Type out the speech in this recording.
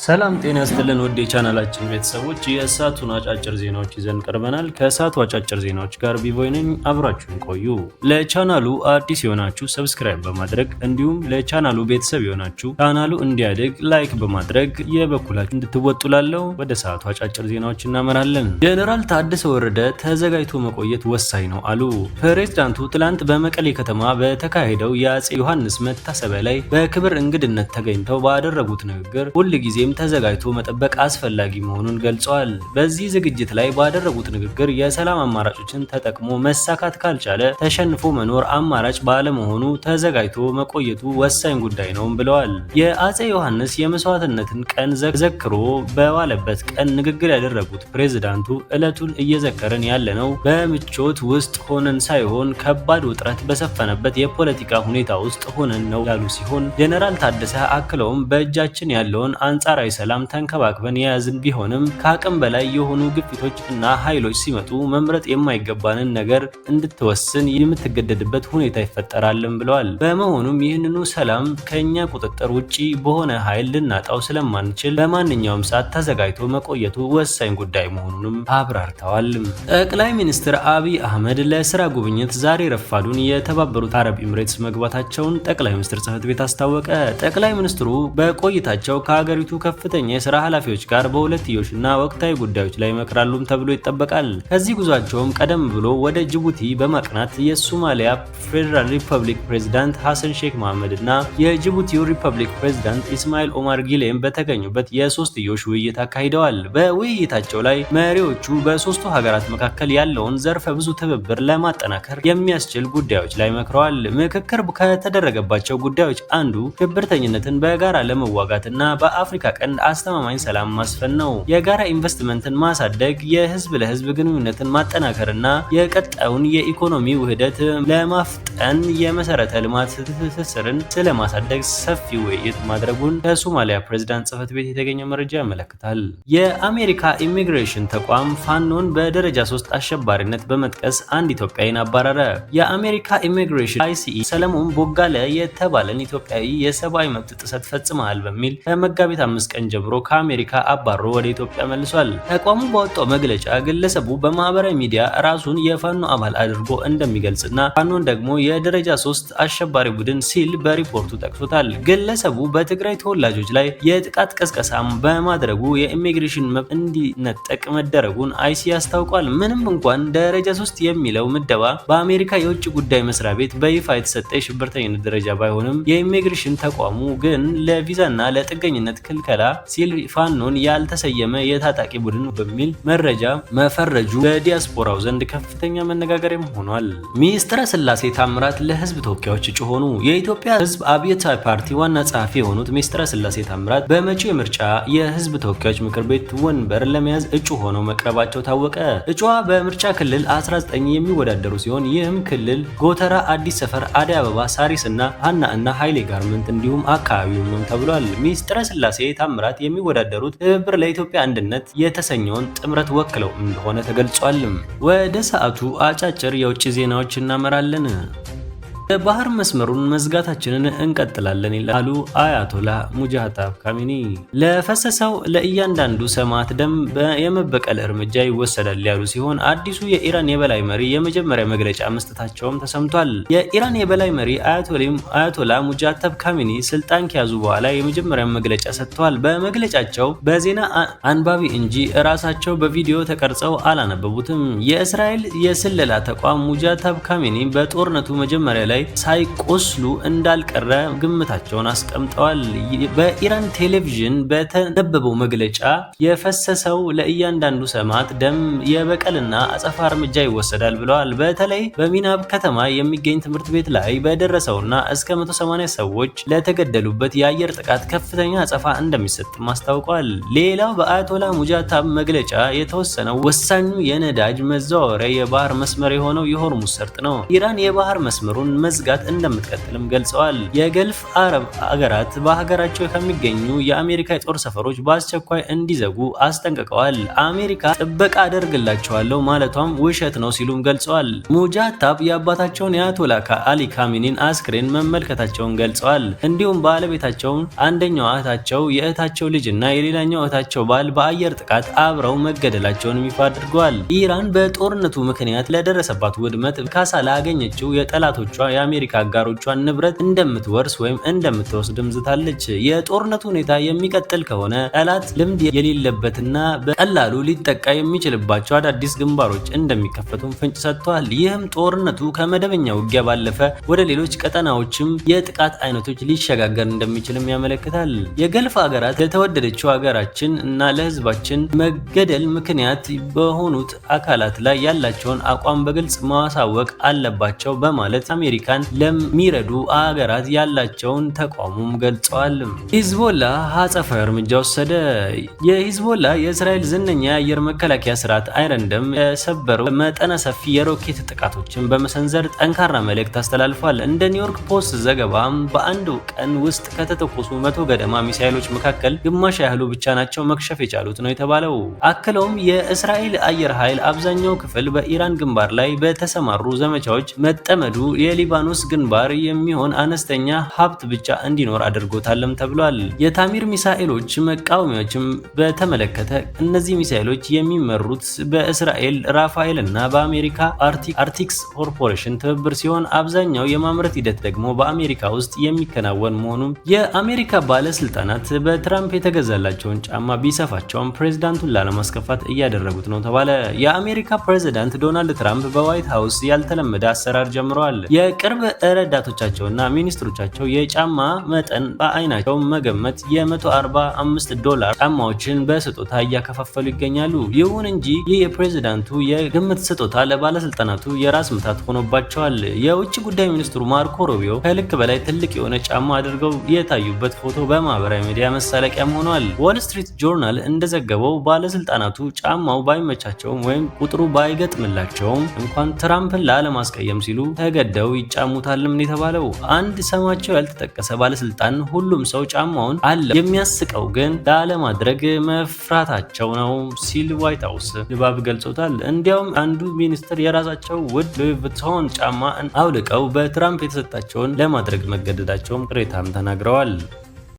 ሰላም ጤና ይስጥልን ውድ የቻናላችን ቤተሰቦች የእሳቱን አጫጭር ዜናዎች ይዘን ቀርበናል። ከእሳቱ አጫጭር ዜናዎች ጋር ቢቮይ ነኝ፣ አብራችሁን ቆዩ። ለቻናሉ አዲስ የሆናችሁ ሰብስክራይብ በማድረግ እንዲሁም ለቻናሉ ቤተሰብ የሆናችሁ ቻናሉ እንዲያድግ ላይክ በማድረግ የበኩላችሁ እንድትወጡ ላለው ወደ እሳቱ አጫጭር ዜናዎች እናመራለን። ጄኔራል ታደሰ ወረደ ተዘጋጅቶ መቆየት ወሳኝ ነው አሉ። ፕሬዝዳንቱ ትላንት በመቀሌ ከተማ በተካሄደው የአፄ ዮሐንስ መታሰቢያ ላይ በክብር እንግድነት ተገኝተው ባደረጉት ንግግር ሁልጊዜ ተዘጋጅቶ መጠበቅ አስፈላጊ መሆኑን ገልጸዋል። በዚህ ዝግጅት ላይ ባደረጉት ንግግር የሰላም አማራጮችን ተጠቅሞ መሳካት ካልቻለ ተሸንፎ መኖር አማራጭ ባለመሆኑ ተዘጋጅቶ መቆየቱ ወሳኝ ጉዳይ ነው ብለዋል። የአፄ ዮሐንስ የመስዋዕትነትን ቀን ዘክሮ በዋለበት ቀን ንግግር ያደረጉት ፕሬዝዳንቱ ዕለቱን እየዘከርን ያለነው በምቾት ውስጥ ሆነን ሳይሆን ከባድ ውጥረት በሰፈነበት የፖለቲካ ሁኔታ ውስጥ ሆነን ነው ያሉ ሲሆን ጄኔራል ታደሰ አክለውም በእጃችን ያለውን አንጻራዊ ሰላም ተንከባክበን የያዝን ቢሆንም ከአቅም በላይ የሆኑ ግፊቶች እና ኃይሎች ሲመጡ መምረጥ የማይገባንን ነገር እንድትወስን የምትገደድበት ሁኔታ ይፈጠራልም ብለዋል። በመሆኑም ይህንኑ ሰላም ከኛ ቁጥጥር ውጪ በሆነ ኃይል ልናጣው ስለማንችል በማንኛውም ሰዓት ተዘጋጅቶ መቆየቱ ወሳኝ ጉዳይ መሆኑንም አብራርተዋል። ጠቅላይ ሚኒስትር አብይ አህመድ ለስራ ጉብኝት ዛሬ ረፋዱን የተባበሩት አረብ ኤምሬትስ መግባታቸውን ጠቅላይ ሚኒስትር ጽሕፈት ቤት አስታወቀ። ጠቅላይ ሚኒስትሩ በቆይታቸው ከሀገሪቱ ከፍተኛ የሥራ ኃላፊዎች ጋር በሁለትዮሽና ወቅታዊ ጉዳዮች ላይ ይመክራሉም ተብሎ ይጠበቃል። ከዚህ ጉዟቸውም ቀደም ብሎ ወደ ጅቡቲ በማቅናት የሶማሊያ ፌዴራል ሪፐብሊክ ፕሬዝዳንት ሐሰን ሼክ መሐመድ እና የጅቡቲው ሪፐብሊክ ፕሬዝዳንት ኢስማኤል ኦማር ጊሌም በተገኙበት የሶስትዮሽ ውይይት አካሂደዋል። በውይይታቸው ላይ መሪዎቹ በሶስቱ ሀገራት መካከል ያለውን ዘርፈ ብዙ ትብብር ለማጠናከር የሚያስችል ጉዳዮች ላይ መክረዋል። ምክክር ከተደረገባቸው ጉዳዮች አንዱ ሽብርተኝነትን በጋራ ለመዋጋትና በአፍሪካ ቀንድ አስተማማኝ ሰላም ማስፈን ነው። የጋራ ኢንቨስትመንትን ማሳደግ፣ የህዝብ ለህዝብ ግንኙነትን ማጠናከርና የቀጣዩን የኢኮኖሚ ውህደት ለማፍጠን የመሰረተ ልማት ትስስርን ስለማሳደግ ሰፊ ውይይት ማድረጉን ከሶማሊያ ፕሬዝዳንት ጽሕፈት ቤት የተገኘ መረጃ ያመለክታል። የአሜሪካ ኢሚግሬሽን ተቋም ፋኖን በደረጃ 3 አሸባሪነት በመጥቀስ አንድ ኢትዮጵያዊን አባረረ። የአሜሪካ ኢሚግሬሽን አይሲኢ ሰለሞን ቦጋለ የተባለን ኢትዮጵያዊ የሰብአዊ መብት ጥሰት ፈጽመሃል በሚል ከመጋቢት 5 ቀን ጀምሮ ከአሜሪካ አባሮ ወደ ኢትዮጵያ መልሷል። ተቋሙ ባወጣው መግለጫ ግለሰቡ በማህበራዊ ሚዲያ ራሱን የፋኖ አባል አድርጎ እንደሚገልጽና ፋኖን ደግሞ የደረጃ 3 አሸባሪ ቡድን ሲል በሪፖርቱ ጠቅሶታል። ግለሰቡ በትግራይ ተወላጆች ላይ የጥቃት ቀስቀሳ በማድረጉ የኢሚግሬሽን መብት እንዲነጠቅ መደረጉን አይሲ አስታውቋል። ምንም እንኳን ደረጃ 3 የሚለው ምደባ በአሜሪካ የውጭ ጉዳይ መስሪያ ቤት በይፋ የተሰጠ የሽብርተኝነት ደረጃ ባይሆንም የኢሚግሬሽን ተቋሙ ግን ለቪዛና ለጥገኝነት ክልከላ ሲል ፋኖን ያልተሰየመ የታጣቂ ቡድን በሚል መረጃ መፈረጁ በዲያስፖራው ዘንድ ከፍተኛ መነጋገሪያም ሆኗል። ሚኒስትረ ስላሴ ታምራት ለህዝብ ተወካዮች እጩ ሆኑ። የኢትዮጵያ ህዝብ አብዮታዊ ፓርቲ ዋና ጸሐፊ የሆኑት ሚኒስትረ ስላሴ ታምራት በመጪው የምርጫ የህዝብ ተወካዮች ምክር ቤት ወንበር ለመያዝ እጩ ሆነው መቅረባቸው ታወቀ። እጩዋ በምርጫ ክልል 19 የሚወዳደሩ ሲሆን ይህም ክልል ጎተራ፣ አዲስ ሰፈር፣ አደይ አበባ፣ ሳሪስ እና ሀና እና ኃይሌ ጋርመንት እንዲሁም አካባቢው ነው ተብሏል። ሚኒስትረ ስላሴ ታምራት የሚወዳደሩት ትብብር ለኢትዮጵያ አንድነት የተሰኘውን ጥምረት ወክለው እንደሆነ ተገልጿል። ወደ ሰዓቱ አጫጭር የውጭ ዜናዎች እናመራለን። የባህር መስመሩን መዝጋታችንን እንቀጥላለን ይላሉ አያቶላ ሙጃሃታብ ካሚኒ። ለፈሰሰው ለእያንዳንዱ ሰማዕት ደም የመበቀል እርምጃ ይወሰዳል ያሉ ሲሆን አዲሱ የኢራን የበላይ መሪ የመጀመሪያ መግለጫ መስጠታቸውም ተሰምቷል። የኢራን የበላይ መሪ አያቶላ ሙጃሃታብ ካሚኒ ስልጣን ከያዙ በኋላ የመጀመሪያ መግለጫ ሰጥተዋል። በመግለጫቸው በዜና አንባቢ እንጂ ራሳቸው በቪዲዮ ተቀርጸው አላነበቡትም። የእስራኤል የስለላ ተቋም ሙጃሃታብ ካሚኒ በጦርነቱ መጀመሪያ ላይ ሳይቆስሉ እንዳልቀረ ግምታቸውን አስቀምጠዋል። በኢራን ቴሌቪዥን በተነበበው መግለጫ የፈሰሰው ለእያንዳንዱ ሰማዕት ደም የበቀልና አጸፋ እርምጃ ይወሰዳል ብለዋል። በተለይ በሚናብ ከተማ የሚገኝ ትምህርት ቤት ላይ በደረሰውና እስከ 180 ሰዎች ለተገደሉበት የአየር ጥቃት ከፍተኛ አጸፋ እንደሚሰጥም አስታውቋል። ሌላው በአያቶላ ሙጃሃታብ መግለጫ የተወሰነው ወሳኙ የነዳጅ መዘዋወሪያ የባህር መስመር የሆነው የሆርሙዝ ሰርጥ ነው። ኢራን የባህር መስመሩን መዝጋት እንደምትቀጥልም ገልጸዋል። የገልፍ አረብ አገራት በሀገራቸው ከሚገኙ የአሜሪካ የጦር ሰፈሮች በአስቸኳይ እንዲዘጉ አስጠንቅቀዋል። አሜሪካ ጥበቃ አደርግላቸዋለሁ ማለቷም ውሸት ነው ሲሉም ገልጸዋል። ሙጃታብ የአባታቸውን የአያቶላ አሊ ካሚኒን አስክሬን መመልከታቸውን ገልጸዋል። እንዲሁም ባለቤታቸውን፣ አንደኛው እህታቸው፣ የእህታቸው ልጅና የሌላኛው እህታቸው ባል በአየር ጥቃት አብረው መገደላቸውን ይፋ አድርገዋል። ኢራን በጦርነቱ ምክንያት ለደረሰባት ውድመት ካሳ ላገኘችው የጠላቶቿ የአሜሪካ አጋሮቿን ንብረት እንደምትወርስ ወይም እንደምትወስድም ዝታለች። የጦርነቱ ሁኔታ የሚቀጥል ከሆነ ጠላት ልምድ የሌለበትና በቀላሉ ሊጠቃ የሚችልባቸው አዳዲስ ግንባሮች እንደሚከፈቱም ፍንጭ ሰጥቷል። ይህም ጦርነቱ ከመደበኛ ውጊያ ባለፈ ወደ ሌሎች ቀጠናዎችም የጥቃት አይነቶች ሊሸጋገር እንደሚችልም ያመለክታል። የገልፍ ሀገራት ለተወደደችው ሀገራችን እና ለሕዝባችን መገደል ምክንያት በሆኑት አካላት ላይ ያላቸውን አቋም በግልጽ ማሳወቅ አለባቸው በማለት አሜሪካን ለሚረዱ ሀገራት ያላቸውን ተቃውሞም ገልጸዋል። ሂዝቦላ አጸፋዊ እርምጃ ወሰደ። የሂዝቦላ የእስራኤል ዝነኛ የአየር መከላከያ ስርዓት አይረንደም የሰበረው መጠነ ሰፊ የሮኬት ጥቃቶችን በመሰንዘር ጠንካራ መልእክት አስተላልፏል። እንደ ኒውዮርክ ፖስት ዘገባ በአንድ ቀን ውስጥ ከተተኮሱ 100 ገደማ ሚሳኤሎች መካከል ግማሽ ያህሉ ብቻ ናቸው መክሸፍ የቻሉት ነው የተባለው። አክለውም የእስራኤል አየር ኃይል አብዛኛው ክፍል በኢራን ግንባር ላይ በተሰማሩ ዘመቻዎች መጠመዱ የሊባኖስ ግንባር የሚሆን አነስተኛ ሀብት ብቻ እንዲኖር አድርጎታልም ተብሏል። የታሚር ሚሳኤሎች መቃወሚያዎችም በተመለከተ እነዚህ ሚሳኤሎች የሚመሩት በእስራኤል ራፋኤል እና በአሜሪካ አርቲክስ ኮርፖሬሽን ትብብር ሲሆን አብዛኛው የማምረት ሂደት ደግሞ በአሜሪካ ውስጥ የሚከናወን መሆኑም የአሜሪካ ባለስልጣናት በትራምፕ የተገዛላቸውን ጫማ ቢሰፋቸውም ፕሬዝዳንቱን ላለማስከፋት እያደረጉት ነው ተባለ። የአሜሪካ ፕሬዝዳንት ዶናልድ ትራምፕ በዋይት ሃውስ ያልተለመደ አሰራር ጀምረዋል። የቅርብ ረዳቶቻቸውና ሚኒስትሮቻቸው የጫማ መጠን በአይናቸው መገመት $145 ጫማዎችን በስጦታ እያከፋፈሉ ይገኛሉ። ይሁን እንጂ ይህ የፕሬዝዳንቱ የግምት ስጦታ ለባለስልጣናቱ የራስ ምታት ሆኖባቸዋል። የውጭ ጉዳይ ሚኒስትሩ ማርኮ ሩቢዮ ከልክ በላይ ትልቅ የሆነ ጫማ አድርገው የታዩበት ፎቶ በማህበራዊ ሚዲያ መሳለቂያም ሆኗል። ዋል ስትሪት ጆርናል እንደዘገበው ባለስልጣናቱ ጫማው ባይመቻቸውም ወይም ቁጥሩ ባይገጥምላቸውም እንኳን ትራምፕን ላለማስቀየም ሲሉ ተገደው ይጫሙታልም የተባለው። አንድ ስማቸው ያልተጠቀሰ ባለስልጣን ሁሉም ሰው ጫማውን አለ፣ የሚያስቀው ግን ላለማድረግ መፍራታቸው ነው ሲል ዋይት ሃውስ ድባብ ገልጾታል። እንዲያውም አንዱ ሚኒስትር የራሳቸው ውድ ሉዊ ቪቶን ጫማ አውልቀው በትራምፕ የተሰጣቸውን ለማድረግ መገደዳቸውም ቅሬታም ተናግረዋል።